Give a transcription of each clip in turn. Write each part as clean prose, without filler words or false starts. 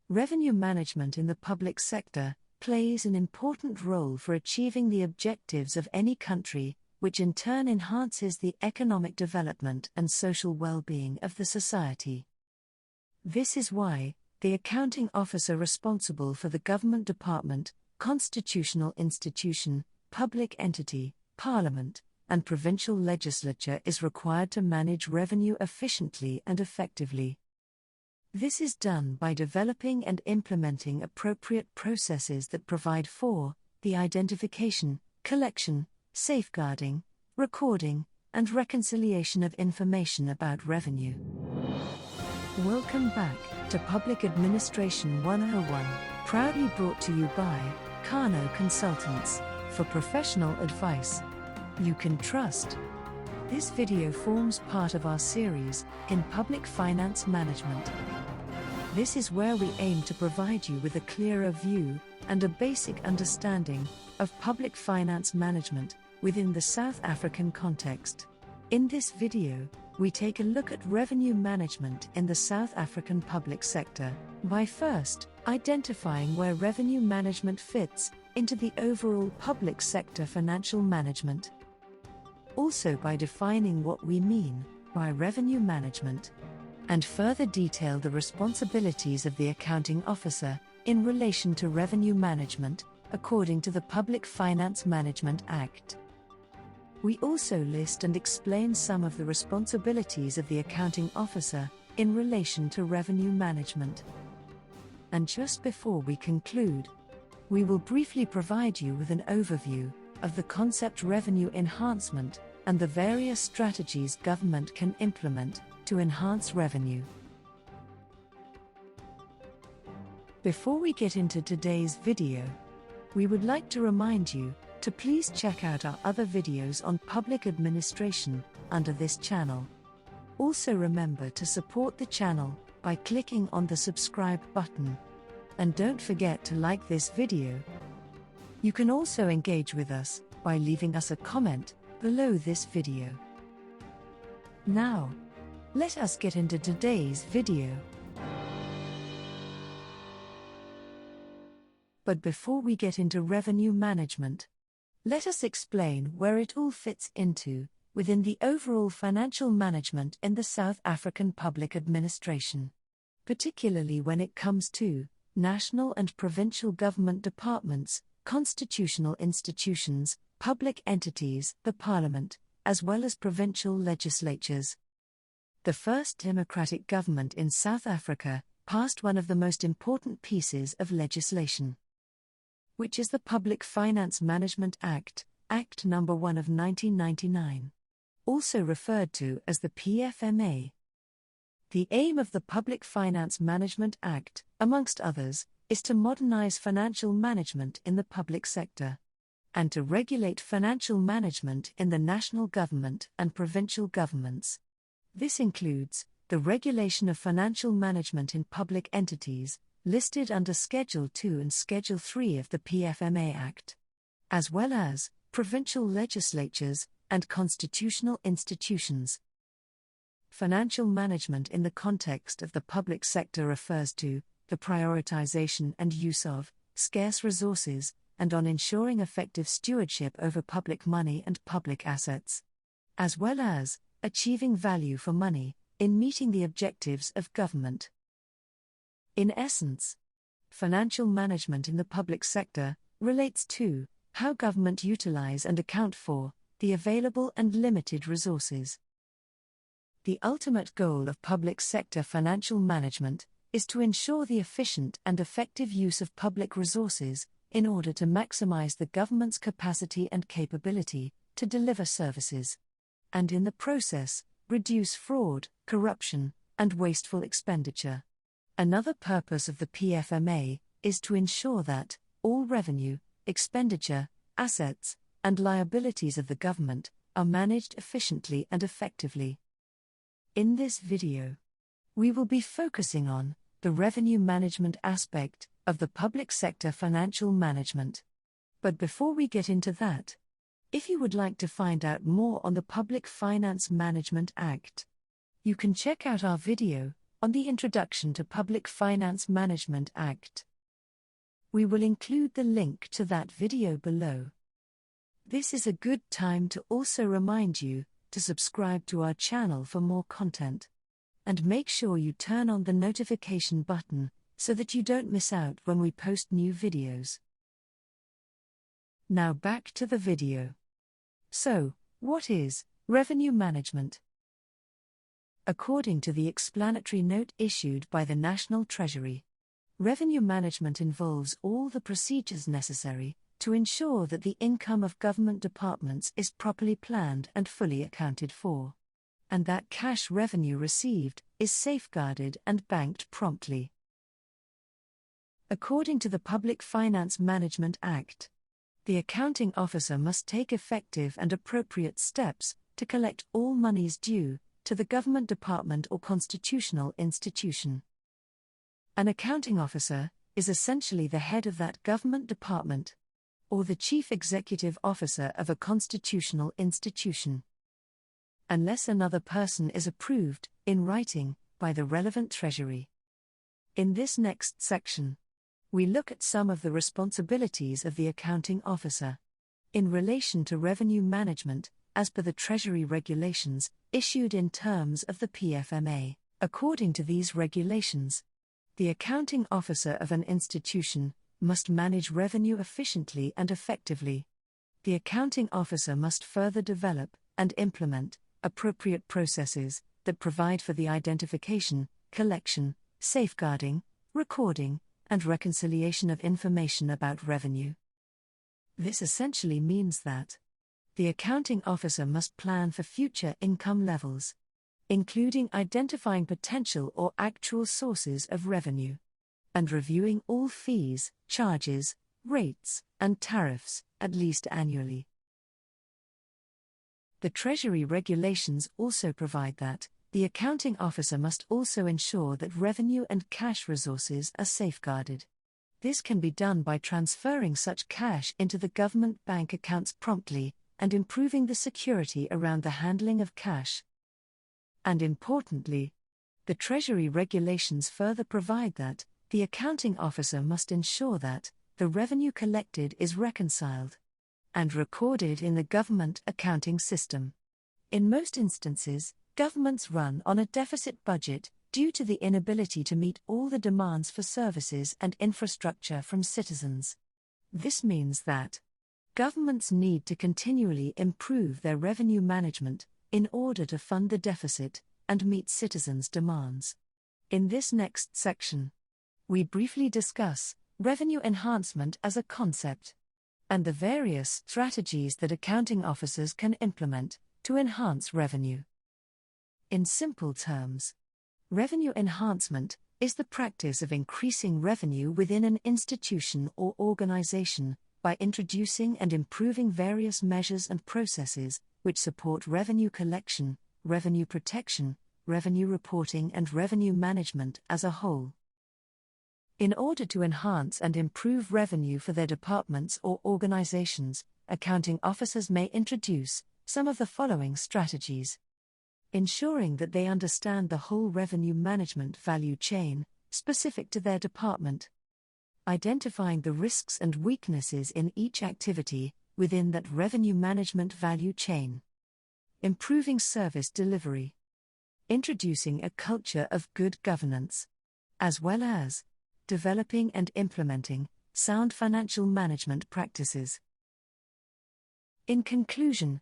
Revenue management in the public sector plays an important role for achieving the objectives of any country, which in turn enhances the economic development and social well-being of the society. This is why the accounting officer responsible for the government department, constitutional institution, public entity, parliament, and provincial legislature is required to manage revenue efficiently and effectively. This is done by developing and implementing appropriate processes that provide for the identification, collection, safeguarding, recording, and reconciliation of information about revenue. Welcome back to Public Administration 101, proudly brought to you by Kano Consultants, for professional advice you can trust. This video forms part of our series in Public Finance Management. This is where we aim to provide you with a clearer view and a basic understanding of public finance management within the South African context. In this video, we take a look at revenue management in the South African public sector by first identifying where revenue management fits into the overall public sector financial management. Also by defining what we mean by revenue management, and further detail the responsibilities of the accounting officer in relation to revenue management, according to the Public Finance Management Act. We also list and explain some of the responsibilities of the accounting officer in relation to revenue management. And just before we conclude, we will briefly provide you with an overview of the concept revenue enhancement and the various strategies government can implement to enhance revenue. Before we get into today's video, we would like to remind you to please check out our other videos on public administration under this channel. Also remember to support the channel by clicking on the subscribe button. And don't forget to like this video. You can also engage with us by leaving us a comment below this video. Now, let us get into today's video. But before we get into revenue management, let us explain where it all fits into within the overall financial management in the South African public administration, particularly when it comes to national and provincial government departments, constitutional institutions, public entities, the parliament, as well as provincial legislatures. The first democratic government in South Africa passed one of the most important pieces of legislation, which is the Public Finance Management Act, Act No. 1 of 1999, also referred to as the PFMA. The aim of the Public Finance Management Act, amongst others, is to modernize financial management in the public sector, and to regulate financial management in the national government and provincial governments. This includes the regulation of financial management in public entities, listed under Schedule 2 and Schedule 3 of the PFMA Act, as well as provincial legislatures and constitutional institutions. Financial management in the context of the public sector refers to the prioritization and use of scarce resources, and on ensuring effective stewardship over public money and public assets, as well as achieving value for money in meeting the objectives of government. In essence, financial management in the public sector relates to how government utilize and account for the available and limited resources. The ultimate goal of public sector financial management is to ensure the efficient and effective use of public resources in order to maximize the government's capacity and capability to deliver services, and in the process, reduce fraud, corruption, and wasteful expenditure. Another purpose of the PFMA is to ensure that all revenue, expenditure, assets, and liabilities of the government are managed efficiently and effectively. In this video, we will be focusing on the revenue management aspect of the public sector financial management. But before we get into that, if you would like to find out more on the Public Finance Management Act, you can check out our video on the Introduction to Public Finance Management Act. We will include the link to that video below. This is a good time to also remind you to subscribe to our channel for more content. And make sure you turn on the notification button so that you don't miss out when we post new videos. Now back to the video. So, what is revenue management? According to the explanatory note issued by the National Treasury, revenue management involves all the procedures necessary to ensure that the income of government departments is properly planned and fully accounted for, and that cash revenue received is safeguarded and banked promptly. According to the Public Finance Management Act, the accounting officer must take effective and appropriate steps to collect all monies due to the government department or constitutional institution. An accounting officer is essentially the head of that government department, or the chief executive officer of a constitutional institution, unless another person is approved, in writing, by the relevant Treasury. In this next section, we look at some of the responsibilities of the accounting officer in relation to revenue management, as per the Treasury regulations issued in terms of the PFMA. According to these regulations, the accounting officer of an institution must manage revenue efficiently and effectively. The accounting officer must further develop and implement appropriate processes that provide for the identification, collection, safeguarding, recording, and reconciliation of information about revenue. This essentially means that the accounting officer must plan for future income levels, including identifying potential or actual sources of revenue, and reviewing all fees, charges, rates, and tariffs, at least annually. The Treasury regulations also provide that the accounting officer must also ensure that revenue and cash resources are safeguarded. This can be done by transferring such cash into the government bank accounts promptly and improving the security around the handling of cash. And importantly, the Treasury regulations further provide that the accounting officer must ensure that the revenue collected is reconciled and recorded in the government accounting system. In most instances, governments run on a deficit budget due to the inability to meet all the demands for services and infrastructure from citizens. This means that governments need to continually improve their revenue management in order to fund the deficit and meet citizens' demands. In this next section, we briefly discuss revenue enhancement as a concept and the various strategies that accounting officers can implement to enhance revenue. In simple terms, revenue enhancement is the practice of increasing revenue within an institution or organization by introducing and improving various measures and processes which support revenue collection, revenue protection, revenue reporting, and revenue management as a whole. In order to enhance and improve revenue for their departments or organizations, accounting officers may introduce some of the following strategies: ensuring that they understand the whole revenue management value chain, specific to their department, identifying the risks and weaknesses in each activity within that revenue management value chain, improving service delivery, introducing a culture of good governance, as well as developing and implementing sound financial management practices. In conclusion,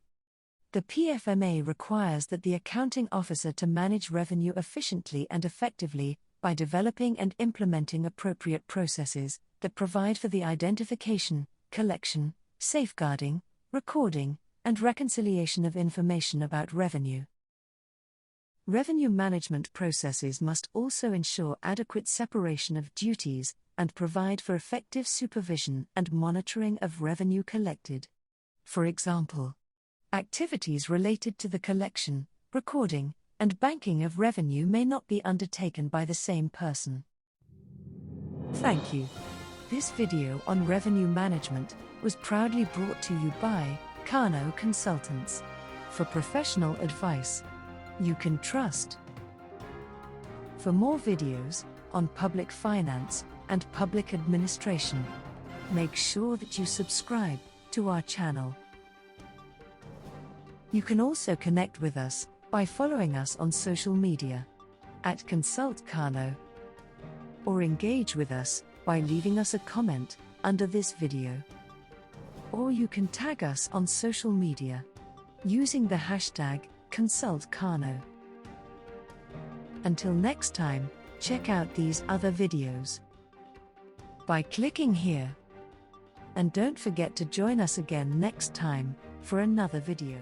the PFMA requires that the accounting officer to manage revenue efficiently and effectively by developing and implementing appropriate processes that provide for the identification, collection, safeguarding, recording, and reconciliation of information about revenue. Revenue management processes must also ensure adequate separation of duties and provide for effective supervision and monitoring of revenue collected. For example, activities related to the collection, recording, and banking of revenue may not be undertaken by the same person. Thank you. This video on revenue management was proudly brought to you by Kano Consultants. For professional advice you can trust. for more videos on public finance and public administration. Make sure that you subscribe to our channel. You can also connect with us by following us on social media at Consult Kano, or engage with us by leaving us a comment under this video. Or you can tag us on social media using the hashtag #ConsultKano. Until next time, check out these other videos by clicking here. And don't forget to join us again next time for another video.